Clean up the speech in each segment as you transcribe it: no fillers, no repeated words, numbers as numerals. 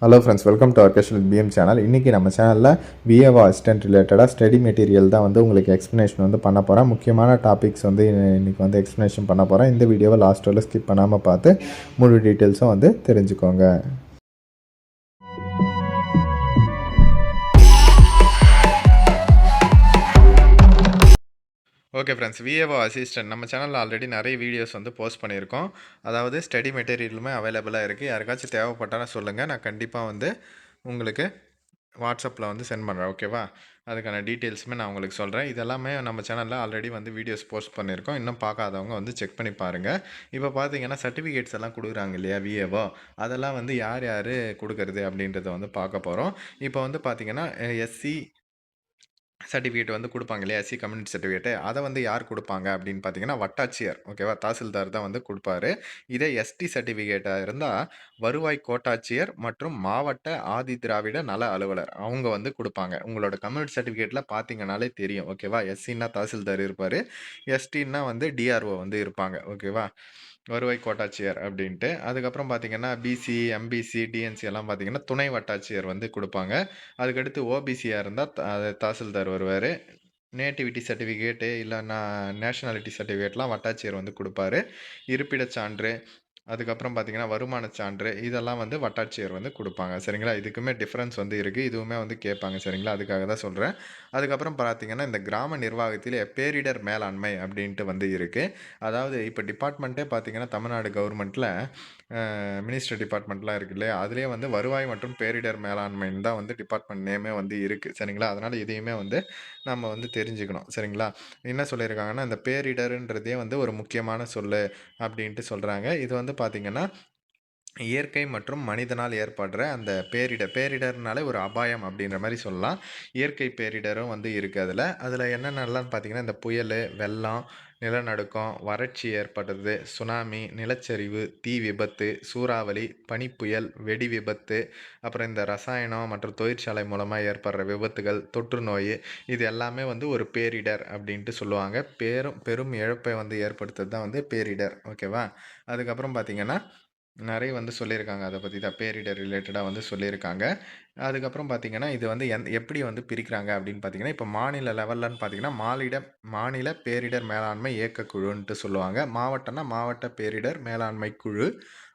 Hello friends, welcome to our casual PM channel. இன்றைக்கி நம்ம சேனலில் விஏஓ அசிஸ்டன்ட் ரிலேட்டடாக ஸ்டடி மெட்டீரியல் தான் வந்து உங்களுக்கு எக்ஸ்ப்ளனேஷன் வந்து பண்ண போகிறேன். முக்கியமான டாபிக்ஸ் வந்து இன்றைக்கி வந்து எக்ஸ்ப்ளனேஷன் பண்ண போகிறேன். இந்த வீடியோவை லாஸ்ட் வரல ஸ்கிப் பண்ணாமல் பார்த்து முழு டீட்டெயில்ஸும் வந்து தெரிஞ்சுக்கோங்க. ஓகே ஃப்ரெண்ட்ஸ், விஏஓ அசிஸ்டன்ட் நம்ம சேனலில் ஆல்ரெடி நிறைய வீடியோஸ் வந்து போஸ்ட் பண்ணியிருக்கோம். அதாவது ஸ்டடி மெட்டீரியலுமே அவைலபிளாக இருக்குது. யாருக்காச்சும் தேவைப்பட்டாலும் சொல்லுங்கள், நான் கண்டிப்பாக வந்து உங்களுக்கு வாட்ஸ்அப்பில் வந்து சென்ட் பண்ணுறேன். ஓகேவா? அதுக்கான டீட்டெயில்ஸுமே நான் உங்களுக்கு சொல்கிறேன். இதெல்லாமே நம்ம சேனலில் ஆல்ரெடி வந்து வீடியோஸ் போஸ்ட் பண்ணியிருக்கோம். இன்னும் பார்க்காதவங்க வந்து செக் பண்ணி பாருங்கள். இப்போ பார்த்தீங்கன்னா சர்டிஃபிகேட்ஸ் எல்லாம் கொடுக்குறாங்க இல்லையா விஏஓ, அதெல்லாம் வந்து யார் யார் கொடுக்குறது அப்படின்றத வந்து பார்க்க போகிறோம். இப்போ வந்து பார்த்தீங்கன்னா எஸ்சி சர்டிஃபிகேட் வந்து கொடுப்பாங்க இல்லையா, எஸ்சி கம்யூனிட்டி சர்டிஃபிகேட்டு, அதை வந்து யார் கொடுப்பாங்க அப்படின்னு பார்த்தீங்கன்னா வட்டாட்சியர். ஓகேவா? தாசில்தார் தான் வந்து கொடுப்பாரு. இதே எஸ்டி சர்டிஃபிகேட்டாக இருந்தால் வருவாய் கோட்டாட்சியர் மற்றும் மாவட்ட ஆதி திராவிட நல அலுவலர் அவங்க வந்து கொடுப்பாங்க. உங்களோட கம்யூனிட்டி சர்டிஃபிகேட்டில் பார்த்தீங்கன்னாலே தெரியும். ஓகேவா? எஸ்சின்னா தாசில்தார் இருப்பார், எஸ்டின்னா வந்து டிஆர்ஓ வந்து இருப்பாங்க. ஓகேவா? வருவாய் கோட்டாட்சியர் அப்படின்ட்டு. அதுக்கப்புறம் பார்த்தீங்கன்னா பிசி, எம்பிசி, டிஎன்சி எல்லாம் பார்த்தீங்கன்னா துணை வட்டாட்சியர் வந்து கொடுப்பாங்க. அதுக்கடுத்து ஓபிசியாக இருந்தால் தாசில்தார் வருவார். நேட்டிவிட்டி சர்டிஃபிகேட்டு இல்லைன்னா நேஷனாலிட்டி சர்டிஃபிகேட்லாம் வட்டாட்சியர் வந்து கொடுப்பாரு. இருப்பிடச் சான்று, அதுக்கப்புறம் பார்த்தீங்கன்னா வருமான சான்று, இதெல்லாம் வந்து வட்டாட்சியர் வந்து கொடுப்பாங்க. சரிங்களா? இதுக்குமே டிஃப்ரென்ஸ் வந்து இருக்குது. இதுவுமே வந்து கேட்பாங்க. சரிங்களா? அதுக்காக தான் சொல்கிறேன். அதுக்கப்புறம் பார்த்தீங்கன்னா இந்த கிராம நிர்வாகத்தில் பேரிடர் மேலாண்மை அப்படின்ட்டு வந்து இருக்குது. அதாவது இப்போ டிபார்ட்மெண்ட்டே பார்த்தீங்கன்னா தமிழ்நாடு கவர்மெண்ட்டில் மினிஸ்டர் டிபார்ட்மெண்ட்லாம் இருக்குது இல்லையா, அதுலேயே வந்து வருவாய் மற்றும் பேரிடர் மேலாண்மைன்னு தான் வந்து டிபார்ட்மெண்ட் நேமே வந்து இருக்குது. சரிங்களா? அதனால் இதையுமே வந்து நம்ம வந்து தெரிஞ்சுக்கணும். சரிங்களா? என்ன சொல்லியிருக்காங்கன்னா இந்த பேரிடருன்றதே வந்து ஒரு முக்கியமான சொல்லு அப்படின்ட்டு சொல்கிறாங்க. இது வந்து பார்த்திங்கன்னா இயற்கை மற்றும் மனிதனால் ஏற்படுற அந்த பேரிடர்னாலே ஒரு அபாயம் அப்படின்ற மாதிரி சொல்லலாம். இயற்கை பேரிடரும் வந்து இருக்குது. அதில் என்னென்னலாம் பார்த்தீங்கன்னா இந்த புயல், வெள்ளம், நிலநடுக்கம், வறட்சி ஏற்படுறது, சுனாமி, நிலச்சரிவு, தீ விபத்து, சூறாவளி, பனிப்புயல், வெடி விபத்து, அப்புறம் இந்த ரசாயனம் மற்றும் தொழிற்சாலை மூலமாக ஏற்படுற விபத்துகள், தொற்று நோய், இது எல்லாமே வந்து ஒரு பேரிடர் அப்படின்ட்டு சொல்லுவாங்க. பெரும் இழப்பை வந்து ஏற்படுத்துறது தான் வந்து பேரிடர். ஓகேவா? அதுக்கப்புறம் பார்த்திங்கன்னா நிறைய வந்து சொல்லியிருக்காங்க. அதை பற்றி தான் பேரிடர் ரிலேட்டடாக வந்து சொல்லியிருக்காங்க. அதுக்கப்புறம் பார்த்திங்கன்னா இது வந்து எப்படி வந்து பிரிக்கிறாங்க அப்படின்னு பார்த்தீங்கன்னா, இப்போ மாநில லெவல்லன்னு பார்த்தீங்கன்னா மாநில பேரிடர் மேலாண்மை இயக்கக்குழுன்ட்டு சொல்லுவாங்க. மாவட்டம்னா மாவட்ட பேரிடர் மேலாண்மை குழு.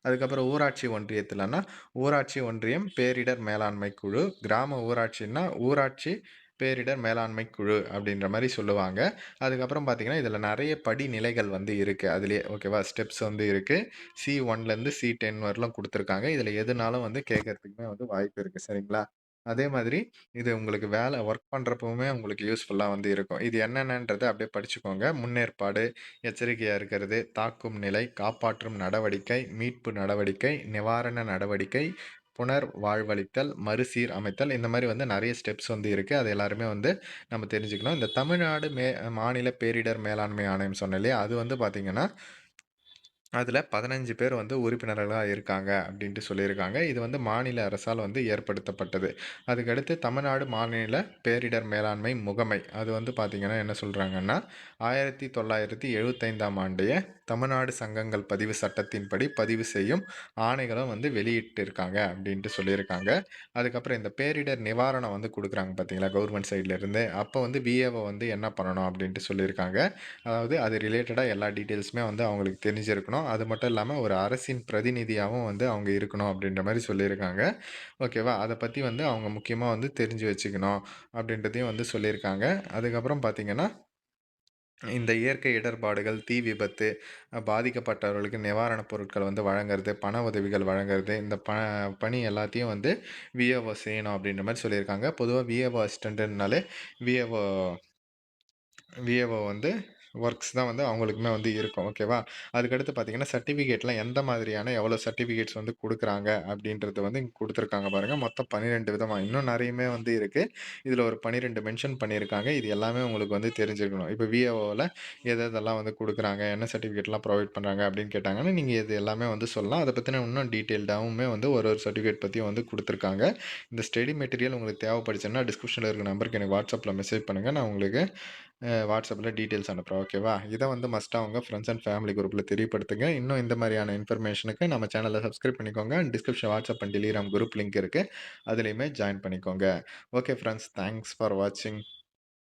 அதுக்கப்புறம் ஊராட்சி ஒன்றியத்திலன்னா ஊராட்சி ஒன்றியம் பேரிடர் மேலாண்மை குழு. கிராம ஊராட்சின்னா ஊராட்சி பேரிடர் மேலாண்மை குழு அப்படின்ற மாதிரி சொல்லுவாங்க. அதுக்கப்புறம் பார்த்தீங்கன்னா இதில் நிறைய படிநிலைகள் வந்து இருக்குது அதுலேயே. ஓகேவா? ஸ்டெப்ஸ் வந்து இருக்குது. C1லேருந்து C10 வரலும் கொடுத்துருக்காங்க. இதில் எதுனாலும் வந்து கேட்கறதுக்குமே வந்து வாய்ப்பு இருக்குது. சரிங்களா? அதே மாதிரி இது உங்களுக்கு ஒர்க் பண்ணுறப்பவுமே உங்களுக்கு யூஸ்ஃபுல்லாக வந்து இருக்கும். இது என்னென்னன்றதை அப்படியே படிச்சுக்கோங்க. முன்னேற்பாடு, எச்சரிக்கையாக இருக்கிறது, தாக்கும் நிலை, காப்பாற்றும் நடவடிக்கை, மீட்பு நடவடிக்கை, நிவாரண நடவடிக்கை, புனர் வாழ்வளித்தல், மறுசீர் அமைத்தல், இந்த மாதிரி வந்து நிறைய ஸ்டெப்ஸ் வந்து இருக்குது. அது எல்லாருமே வந்து நம்ம தெரிஞ்சுக்கணும். இந்த தமிழ்நாடு மாநில பேரிடர் மேலாண்மை ஆணையம் சொன்னேன் இல்லையா, அது வந்து பார்த்திங்கன்னா அதில் 15 பேர் வந்து உறுப்பினர்களாக இருக்காங்க அப்படின்ட்டு சொல்லியிருக்காங்க. இது வந்து மாநில அரசால் வந்து ஏற்படுத்தப்பட்டது. அதுக்கடுத்து தமிழ்நாடு மாநில பேரிடர் மேலாண்மை முகமை, அது வந்து பார்த்திங்கன்னா என்ன சொல்கிறாங்கன்னா 1975ஆம் ஆண்டைய தமிழ்நாடு சங்கங்கள் பதிவு சட்டத்தின்படி பதிவு செய்யும் ஆணைகளும் வந்து வெளியிட்டிருக்காங்க அப்படின்ட்டு சொல்லியிருக்காங்க. அதுக்கப்புறம் இந்த பேரிடர் நிவாரணம் வந்து கொடுக்குறாங்க பார்த்தீங்களா கவர்மெண்ட் சைட்லேருந்து, அப்போ வந்து விஏஓ வந்து என்ன பண்ணணும் அப்படின்ட்டு சொல்லியிருக்காங்க. அதாவது அது ரிலேட்டடாக எல்லா டீட்டெயில்ஸுமே வந்து அவங்களுக்கு தெரிஞ்சிருக்கணும். அது மட்டும் இல்லாமல் ஒரு அரசின் பிரதிநிதியாகவும் வந்து அவங்க இருக்கணும் அப்படின்ற மாதிரி சொல்லியிருக்காங்க. ஓகேவா? அதை பற்றி வந்து அவங்க முக்கியமாக வந்து தெரிஞ்சு வச்சுக்கணும் அப்படின்றதையும் வந்து சொல்லியிருக்காங்க. அதுக்கப்புறம் பார்த்திங்கன்னா இந்த இயற்கை இடர்பாடுகள், தீ விபத்து, பாதிக்கப்பட்டவர்களுக்கு நிவாரணப் பொருட்கள் வந்து வழங்குறது, பண உதவிகள் வழங்குறது, இந்த பணி எல்லாத்தையும் வந்து விஏஓ செய்யணும் அப்படின்ற மாதிரி சொல்லியிருக்காங்க. பொதுவாக விஏஓ அசிஸ்டண்ட்டுனாலே விஏஓ விஏஓ வந்து ஒர்க்ஸ் தான் வந்து அவங்களுக்குமே வந்து இருக்கும். ஓகேவா? அதுக்கடுத்து பார்த்தீங்கன்னா சர்டிஃபிகேட்லாம் எந்த மாதிரியான எவ்வளோ சர்டிஃபிகேட்ஸ் வந்து கொடுக்குறாங்க அப்படின்றது வந்து இங்கே கொடுத்துருக்காங்க பாருங்கள். மொத்தம் 12 விதமாக இன்னும் நிறையுமே வந்து இருக்குது. இதில் ஒரு 12 மென்ஷன் பண்ணியிருக்காங்க. இது எல்லாமே உங்களுக்கு வந்து தெரிஞ்சுக்கணும். இப்போ விஏஓவில் எதெல்லாம் வந்து கொடுக்குறாங்க, என்ன சர்டிஃபிகேட்லாம் ப்ரொவைட் பண்ணுறாங்க அப்படின்னு கேட்டாங்கன்னா நீங்கள் இது எல்லாமே வந்து சொல்லலாம். அதை பற்றின இன்னும் டீட்டெயில்டாகவுமே வந்து ஒரு சர்டிஃபிகேட் பற்றியும் வந்து கொடுத்துருக்காங்க. இந்த ஸ்டடி மெட்டீரியல் உங்களுக்கு தேவைப்படுச்சுன்னா டிஸ்கிரிப்ஷனில் இருக்க நம்பருக்கு எனக்கு வாட்ஸ்அப்பில் மெசேஜ் பண்ணுங்கள். நான் உங்களுக்கு வாட்ஸ்அப்ல டீட்டெயில்ஸ் அனுப்புறேன். ஓகேவா? இத வந்து மஸ்ட்டா உங்க ஃப்ரெண்ட்ஸ் அண்ட் ஃபேமிலி குரூப்ல தெரியப்படுத்துங்க. இன்னும் இந்த மாரியான இன்ஃபர்மேஷனுக்கு நம்ம சேனல சப்ஸ்கிரைப் பண்ணிக்கோங்க. Description WhatsApp and Telegram group link இருக்கு. அதிலயுமே ஜாயின் பண்ணிக்கோங்க. Okay friends. தேங்க்ஸ் ஃபார் வாட்சிங்.